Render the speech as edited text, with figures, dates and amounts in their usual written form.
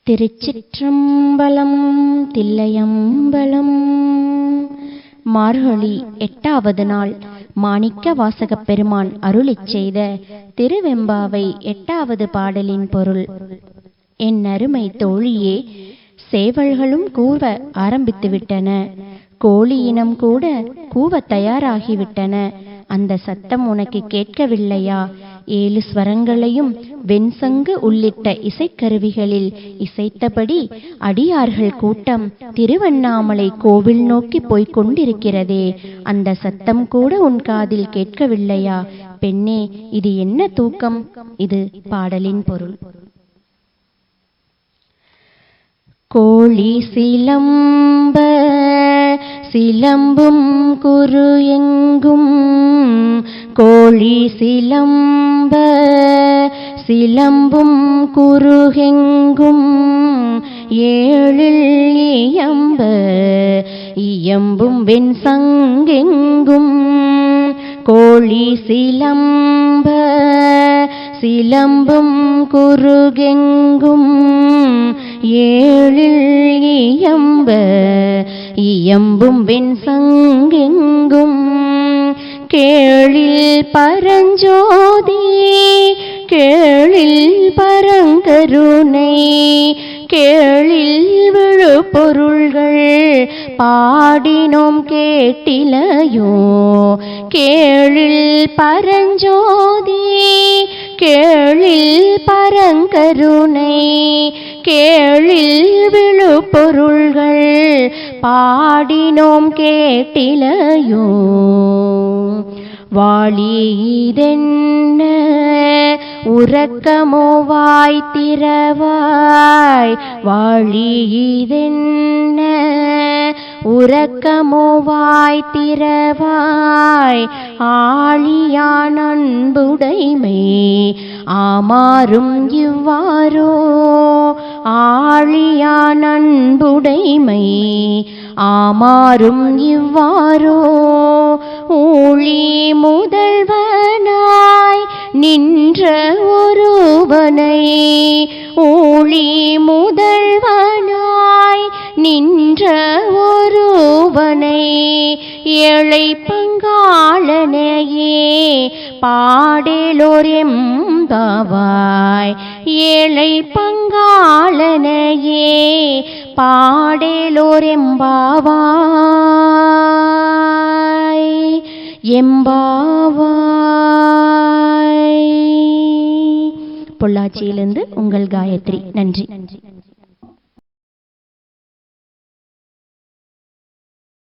திருச்சிற்றம்பலம். தில்லையம்பலம். மார்கழி 8வது நாள் மாணிக்க வாசகப் பெருமான் அருளிச் செய்த திருவெம்பாவை 8வது பாடலின் பொருள். என் அருமை தோழியே, சேவல்களும் கூவ ஆரம்பித்துவிட்டன, கோழியினம் கூட கூவ தயாராகிவிட்டன. அந்த சத்தம் உனக்கு கேட்கவில்லையா? 7 ஸ்வரங்களையும் வெண்சங்கு உள்ளிட்ட இசைக்கருவிகளில் இசைத்தபடி அடியார்கள் கூட்டம் திருவண்ணாமலை கோவில் நோக்கி போய்க் கொண்டிருக்கிறதே, அந்த சத்தம் கூட உன் காதில் கேட்கவில்லையா? பெண்ணே, இது என்ன தூக்கம்? இது பாடலின் பொருள். கோழி சிலம்ப சிலம்பும் குரு எங்கும், கோழி சிலம்ப சிலம்பும் குருகெங்கும், ஏழில் இயம்ப இயம்பும் வெண் சங்கெங்கும், கோழி சிலம்ப சிலம்பும் குருகெங்கும், ஏழில் இயம்ப இயம்பும் வெண் சங்கெங்கும், கேளில் பரஞ்சோதி கேளில் பரங்கருணை, கேளில் விழு பொருள்கள் பாடினோம் கேட்டிலையோ, கேளில் பரஞ்சோதி கேளில் பரங்கருணை, கேளில் விழு பொருள்கள் பாடினோம் கேட்டிலையோ. வாழிதென்ன உறக்கமோ வாய் திறவாய், வாழிதென்ன உறக்கமோ வாய் திறவாய், ஆழியான் அன்புடைமை ஆமாறும் இவ்வாறோ, ஆழியான் அன்புடைமை ஆமாறும் இவ்வாறோ, ஊழி முதல்வனாய் நின்ற ஒருவனை, ஊழி முதல்வனாய் நின்ற ஒருவனை, ஏழை பங்காளனையே பாடேலோர் எம்பாவாய், ஏழை பங்காளனையே பாடேலோர் எம்பாவாய், எம்பாவாய். பொள்ளாச்சியிலிருந்து உங்கள் காயத்ரி. நன்றி.